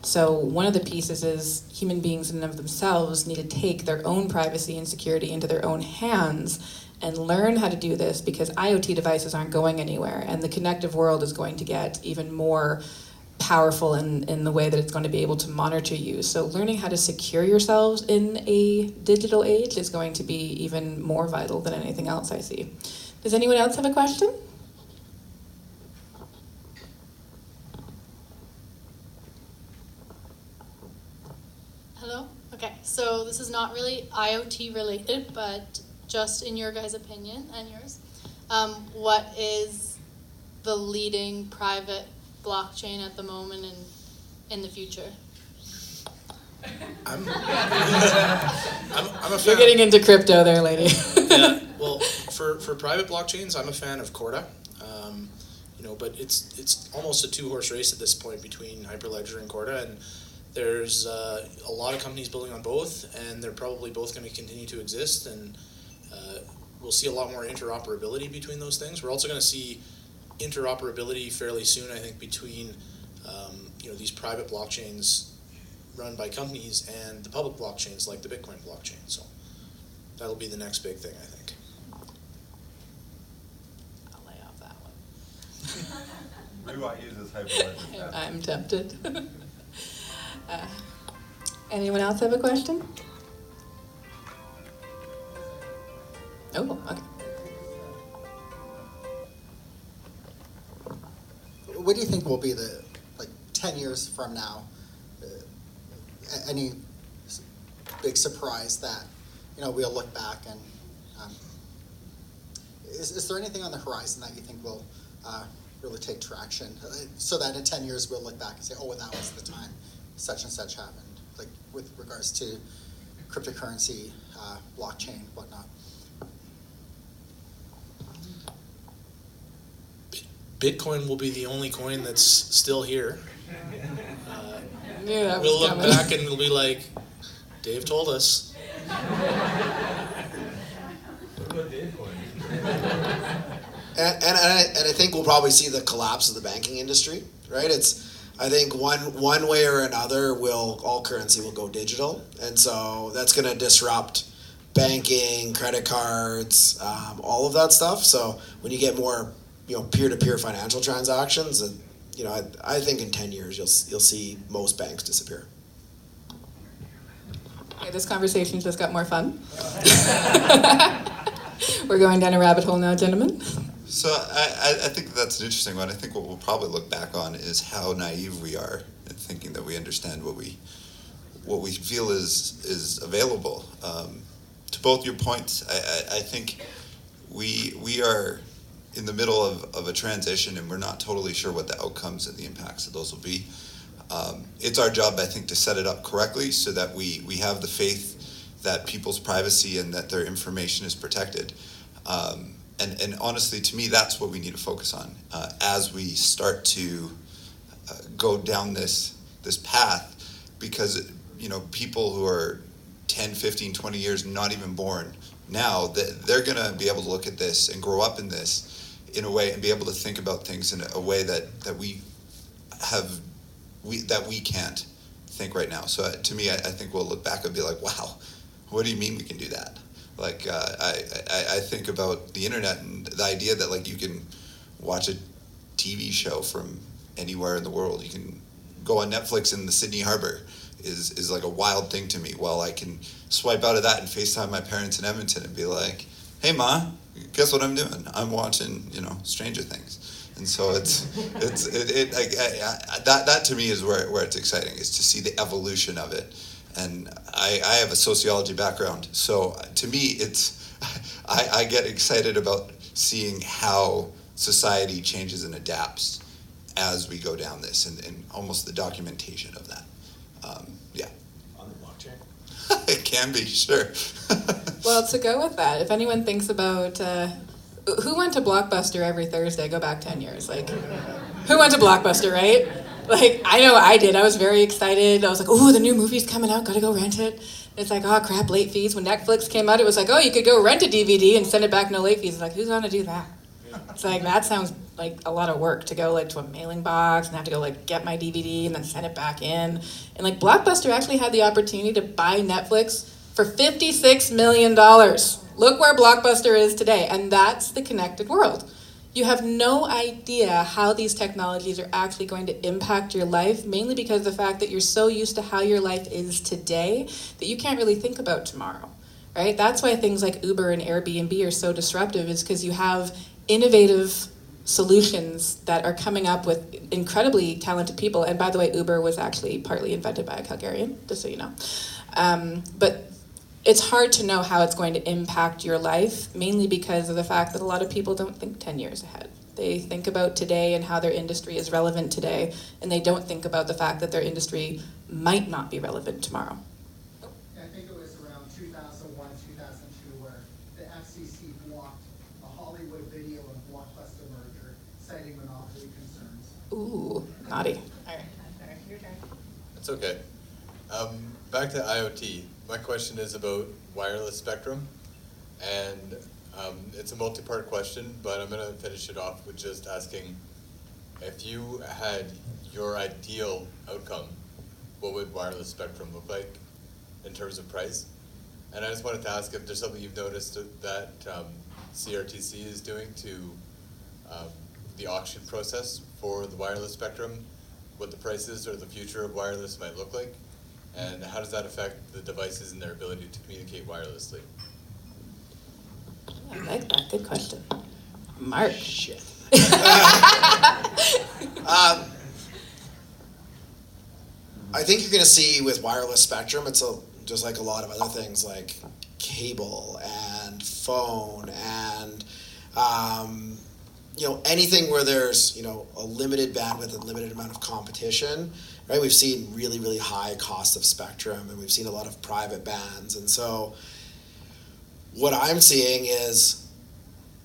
So one of the pieces is human beings in and of themselves need to take their own privacy and security into their own hands and learn how to do this because IoT devices aren't going anywhere and the connective world is going to get even more powerful in the way that it's going to be able to monitor you. So learning how to secure yourselves in a digital age is going to be even more vital than anything else I see. Does anyone else have a question? Hello? Okay, so this is not really IoT related, but just in your guys' opinion and yours, what is the leading private blockchain at the moment and in the future? I'm a fan. You're getting into crypto there, lady. Yeah, well, for private blockchains, I'm a fan of Corda. But it's almost a two-horse race at this point between Hyperledger and Corda, and there's a lot of companies building on both, and they're probably both going to continue to exist, and we'll see a lot more interoperability between those things. We're also going to see interoperability fairly soon, I think, between these private blockchains run by companies and the public blockchains like the Bitcoin blockchain. So that'll be the next big thing, I think. I'll lay off that one. Rewatt uses Hyperledger. I'm tempted. Anyone else have a question? Oh, okay. What do you think will be the 10 years from now? Any big surprise that we'll look back and is there anything on the horizon that you think will really take traction, so that in 10 years we'll look back and say, oh, that was the time such and such happened, like with regards to cryptocurrency, blockchain, whatnot? Bitcoin will be the only coin that's still here. Knew that was We'll look coming. back and we'll be like, Dave told us. And I think we'll probably see the collapse of the banking industry, right? I think one way or another all currency will go digital, and so that's going to disrupt banking, credit cards, all of that stuff. So when you get more peer-to-peer financial transactions, I think in 10 years you'll see most banks disappear. Okay, this conversation just got more fun. We're going down a rabbit hole now, gentlemen. So I think that's an interesting one. I think what we'll probably look back on is how naive we are in thinking that we understand what we feel is available. To both your points, I think we are in the middle of a transition, and we're not totally sure what the outcomes and the impacts of those will be. It's our job, I think, to set it up correctly so that we have the faith that people's privacy and that their information is protected. And honestly, to me, that's what we need to focus on as we start to go down this path, because people who are 10, 15, 20 years not even born now, they're going to be able to look at this and grow up in this in a way and be able to think about things in a way that we can't think right now. So to me, I think we'll look back and be like, wow, what do you mean we can do that? Like I think about the internet and the idea that you can watch a TV show from anywhere in the world. You can go on Netflix in the Sydney Harbor is like a wild thing to me. While I can swipe out of that and FaceTime my parents in Edmonton and be like, hey Ma, guess what I'm doing? I'm watching Stranger Things. And so that to me is where it's exciting, is to see the evolution of it. And I have a sociology background, so to me I get excited about seeing how society changes and adapts as we go down this, and almost the documentation of that. Yeah. On the blockchain? It can be, sure. Well, to go with that, if anyone thinks about who went to Blockbuster every Thursday, go back 10 years. Who went to Blockbuster, right? I know I did. I was very excited. I was like, oh, the new movie's coming out, gotta go rent it. It's like, oh crap, late fees. When Netflix came out, it was like, oh, you could go rent a DVD and send it back, no late fees. It's like, who's gonna do that? It's like, that sounds like a lot of work to go to a mailing box and have to go get my DVD and then send it back in. And Blockbuster actually had the opportunity to buy Netflix for $56 million. Look where Blockbuster is today, and that's the connected world. You have no idea how these technologies are actually going to impact your life, mainly because of the fact that you're so used to how your life is today that you can't really think about tomorrow, right? That's why things like Uber and Airbnb are so disruptive, is because you have innovative solutions that are coming up with incredibly talented people. And by the way, Uber was actually partly invented by a Calgarian, just so you know. But it's hard to know how it's going to impact your life, mainly because of the fact that a lot of people don't think 10 years ahead. They think about today and how their industry is relevant today, and they don't think about the fact that their industry might not be relevant tomorrow. I think it was around 2001, 2002, where the FCC blocked a Hollywood video and Blockbuster merger, citing monopoly concerns. Ooh, naughty. All right, your turn. That's okay. Back to IoT. My question is about wireless spectrum, and it's a multi-part question, but I'm going to finish it off with just asking, if you had your ideal outcome, what would wireless spectrum look like in terms of price? And I just wanted to ask if there's something you've noticed that CRTC is doing to the auction process for the wireless spectrum, what the prices or the future of wireless might look like, and how does that affect the devices and their ability to communicate wirelessly? I like that. Good question. Mark. Shit. I think you're going to see with wireless spectrum, it's just like a lot of other things like cable and phone and anything where there's a limited bandwidth and limited amount of competition. Right, we've seen really, really high cost of spectrum, and we've seen a lot of private bands. And so what I'm seeing is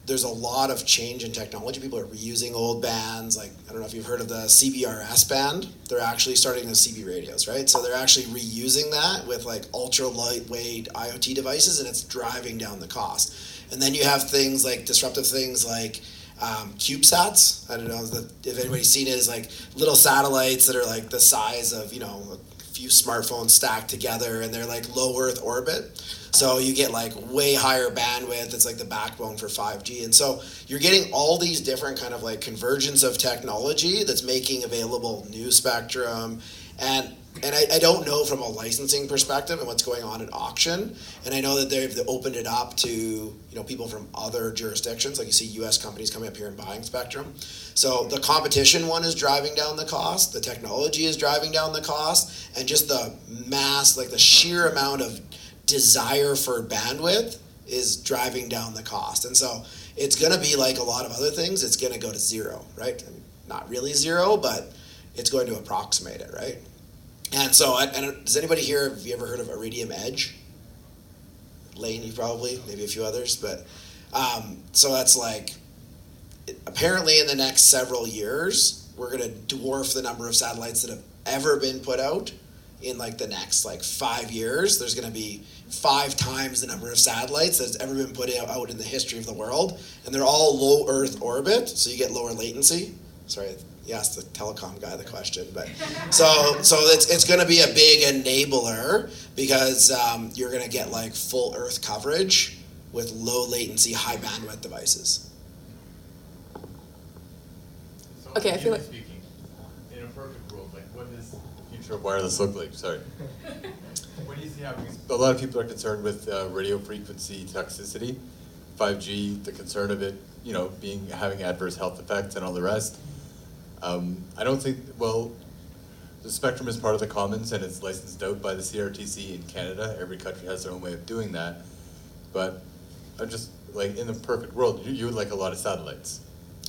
there's a lot of change in technology. People are reusing old bands. Like, I don't know if you've heard of the CBRS band. They're actually starting with CB radios, right? So they're actually reusing that with like ultra lightweight IoT devices, and it's driving down the cost. And then you have things like disruptive things like CubeSats. I don't know if anybody's seen it. It's like little satellites that are like the size of a few smartphones stacked together, and they're like low Earth orbit. So you get like way higher bandwidth. It's like the backbone for 5G. And so you're getting all these different kind of like convergence of technology that's making available new spectrum. And I don't know from a licensing perspective and what's going on at auction. And I know that they've opened it up to people from other jurisdictions. Like you see U.S. companies coming up here and buying spectrum. So the competition one is driving down the cost. The technology is driving down the cost. And just the mass, like the sheer amount of desire for bandwidth is driving down the cost. And so it's going to be like a lot of other things. It's going to go to zero, right? I mean, not really zero, but it's going to approximate it, right? And so, does anybody here, have you ever heard of Iridium Edge? Lane, you probably, maybe a few others, but so that's like, apparently in the next several years, we're going to dwarf the number of satellites that have ever been put out. In like the next 5 years, there's going to be 5 times the number of satellites that's ever been put out in the history of the world, and they're all low Earth orbit, so you get lower latency. Sorry, you asked the telecom guy the question, but so it's going to be a big enabler because you're going to get like full Earth coverage with low latency, high bandwidth devices. So Okay, I feel like speaking, in a perfect world, like what does the future of wireless look like? Sorry. What do you see happening? A lot of people are concerned with radio frequency toxicity, 5G, the concern of it, having adverse health effects and all the rest. I don't think, the spectrum is part of the commons and it's licensed out by the CRTC in Canada. Every country has their own way of doing that. But I'm just, like, in the perfect world, you would like a lot of satellites.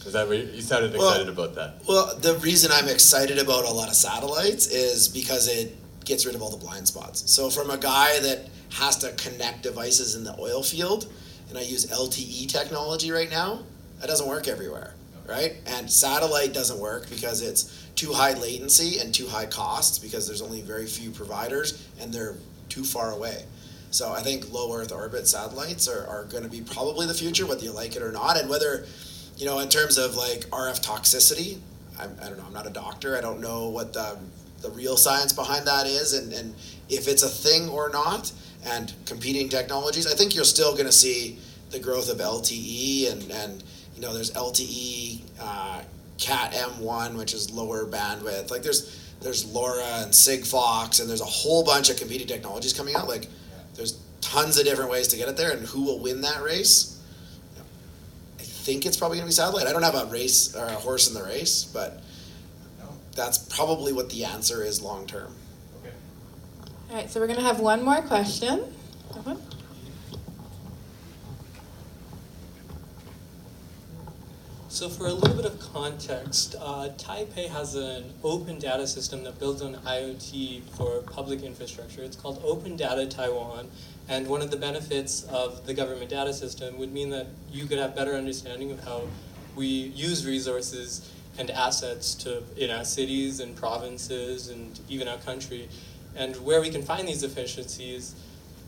Is that what you sounded excited about that? Well, the reason I'm excited about a lot of satellites is because it gets rid of all the blind spots. So from a guy that has to connect devices in the oil field, and I use LTE technology right now, that doesn't work everywhere, right? And satellite doesn't work because it's too high latency and too high costs because there's only very few providers and they're too far away. So I think low Earth orbit satellites are going to be probably the future, whether you like it or not. And whether, in terms of like RF toxicity, I don't know, I'm not a doctor. I don't know what the real science behind that is and if it's a thing or not. And competing technologies, I think you're still going to see the growth of LTE and there's LTE Cat M1, which is lower bandwidth. Like there's LoRa and Sigfox, and there's a whole bunch of competing technologies coming out. Like there's tons of different ways to get it there, and who will win that race? I think it's probably going to be satellite. I don't have a race or a horse in the race, but that's probably what the answer is long term. Okay. All right, so we're going to have one more question. So for a little bit of context, Taipei has an open data system that builds on IoT for public infrastructure. It's called Open Data Taiwan, and one of the benefits of the government data system would mean that you could have better understanding of how we use resources and assets to in our cities and provinces and even our country, and where we can find these efficiencies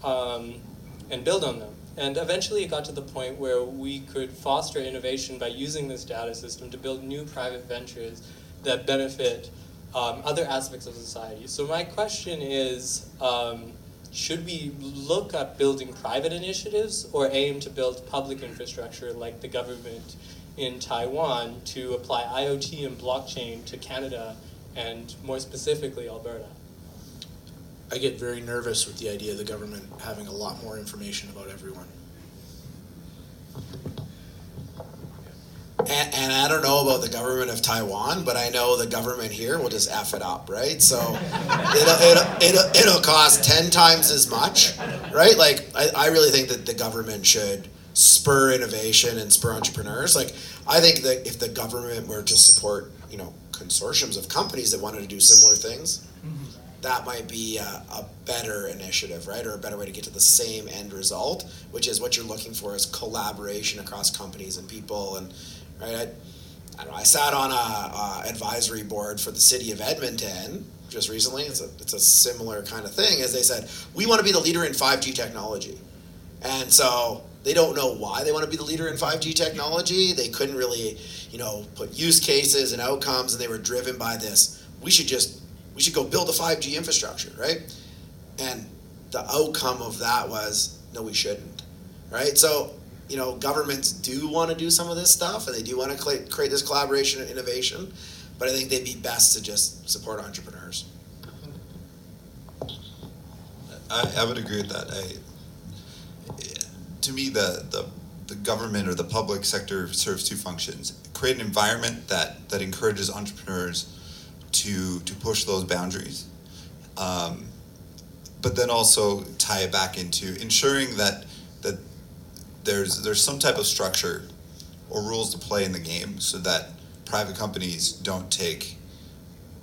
and build on them. And eventually it got to the point where we could foster innovation by using this data system to build new private ventures that benefit other aspects of society. So my question is, should we look at building private initiatives or aim to build public infrastructure like the government in Taiwan to apply IoT and blockchain to Canada and more specifically Alberta? I get very nervous with the idea of the government having a lot more information about everyone. And I don't know about the government of Taiwan, but I know the government here will just F it up, right? So it'll cost 10 times as much, right? Like, I really think that the government should spur innovation and spur entrepreneurs. Like, I think that if the government were to support, consortiums of companies that wanted to do similar things, that might be a better initiative, right? Or a better way to get to the same end result, which is what you're looking for is collaboration across companies and people. And right, I don't know, I sat on a advisory board for the city of Edmonton just recently. It's a similar kind of thing, as they said, we want to be the leader in 5G technology. And so they don't know why they want to be the leader in 5G technology. They couldn't really, put use cases and outcomes, and they were driven by this. We should go build a 5G infrastructure, right? And the outcome of that was, no, we shouldn't, right? So, governments do want to do some of this stuff, and they do want to create this collaboration and innovation, but I think they'd be best to just support entrepreneurs. I would agree with that. To me, the government or the public sector serves two functions: create an environment that encourages entrepreneurs to push those boundaries, but then also tie it back into ensuring that there's some type of structure or rules to play in the game so that private companies don't take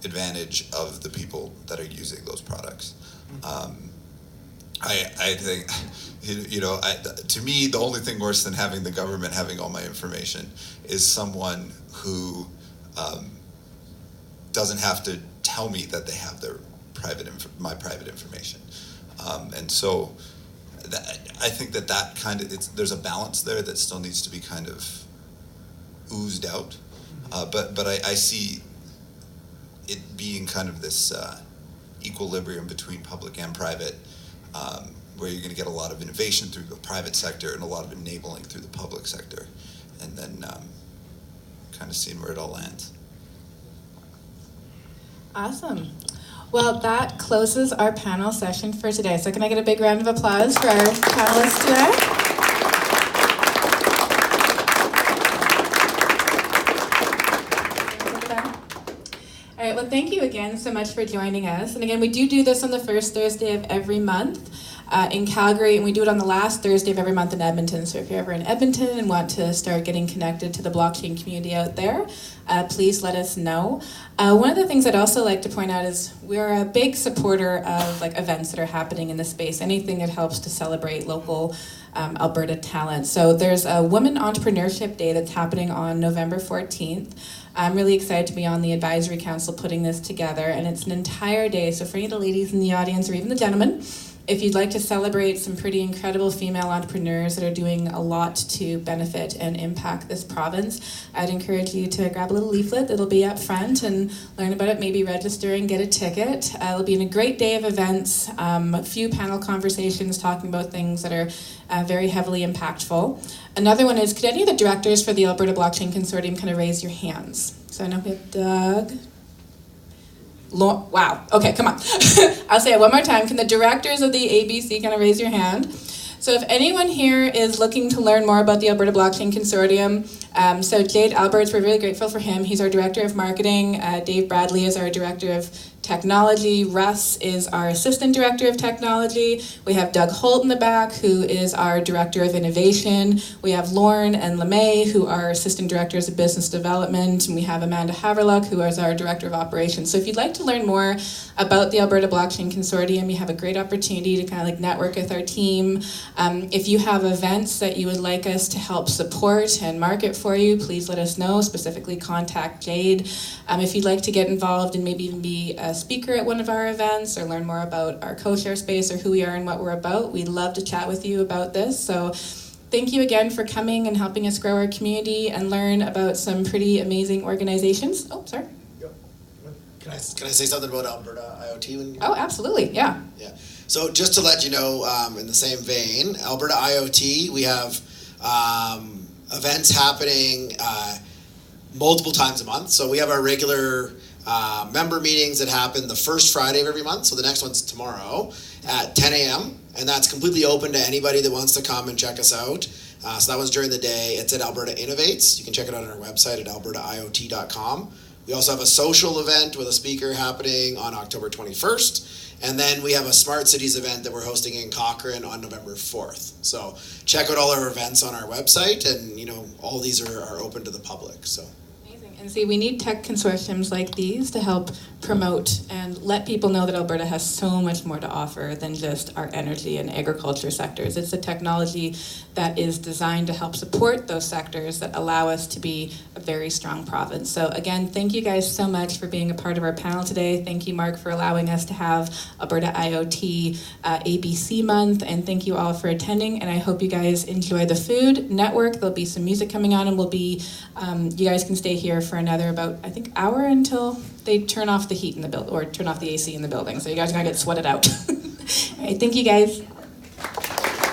advantage of the people that are using those products. I think, to me, the only thing worse than having the government having all my information is someone who doesn't have to tell me that they have my private information, and so I think that kind of there's a balance there that still needs to be kind of oozed out, but I see it being kind of this equilibrium between public and private, where you're going to get a lot of innovation through the private sector and a lot of enabling through the public sector, and then kind of seeing where it all lands. Awesome. Well, that closes our panel session for today. So can I get a big round of applause for our panelists today? All right, well, thank you again so much for joining us. And again, we do this on the first Thursday of every month in Calgary, and we do it on the last Thursday of every month in Edmonton. So if you're ever in Edmonton and want to start getting connected to the blockchain community out there, please let us know. One of the things I'd also like to point out is we're a big supporter of events that are happening in the space, anything that helps to celebrate local Alberta talent. So there's a Women Entrepreneurship Day that's happening on November 14th. I'm really excited to be on the advisory council putting this together, and it's an entire day. So for any of the ladies in the audience or even the gentlemen, if you'd like to celebrate some pretty incredible female entrepreneurs that are doing a lot to benefit and impact this province, I'd encourage you to grab a little leaflet that'll be up front and learn about it, maybe register and get a ticket. It'll be a great day of events, a few panel conversations talking about things that are very heavily impactful. Another one is, could any of the directors for the Alberta Blockchain Consortium kind of raise your hands? So I know we have Doug. Wow. Okay, come on. I'll say it one more time. Can the directors of the ABC kind of raise your hand? So if anyone here is looking to learn more about the Alberta Blockchain Consortium, so Jade Alberts, we're really grateful for him. He's our Director of Marketing. Dave Bradley is our Director of Technology. Russ is our Assistant Director of Technology. We have Doug Holt in the back, who is our Director of Innovation. We have Lauren and LeMay, who are Assistant Directors of Business Development. And we have Amanda Haverluck, who is our Director of Operations. So if you'd like to learn more about the Alberta Blockchain Consortium, you have a great opportunity to kind of like network with our team. If you have events that you would like us to help support and market for you, please let us know. Specifically, contact Jade. If you'd like to get involved and maybe even be a speaker at one of our events or learn more about our co-share space or who we are and what we're about, we'd love to chat with you about this. So thank you again for coming and helping us grow our community and learn about some pretty amazing organizations. Oh, sorry. Can I say something about Alberta IoT? Oh, absolutely, yeah. Yeah. So just to let you know, in the same vein, Alberta IoT, we have events happening multiple times a month. So we have our regular member meetings that happen the first Friday of every month. So the next one's tomorrow at 10 a.m. And that's completely open to anybody that wants to come and check us out. So that one's during the day. It's at Alberta Innovates. You can check it out on our website at albertaiot.com. We also have a social event with a speaker happening on October 21st. And then we have a Smart Cities event that we're hosting in Cochrane on November 4th. So check out all our events on our website, and all these are open to the public. So. And see, we need tech consortiums like these to help promote and let people know that Alberta has so much more to offer than just our energy and agriculture sectors. It's a technology that is designed to help support those sectors that allow us to be a very strong province. So again, thank you guys so much for being a part of our panel today. Thank you, Mark, for allowing us to have Alberta IoT ABC month, and thank you all for attending, and I hope you guys enjoy the food network. There'll be some music coming on, and you guys can stay here for another about, I think, hour until they turn off the heat in the building, or turn off the AC in the building. So you guys are gonna get sweated out. All right, thank you guys.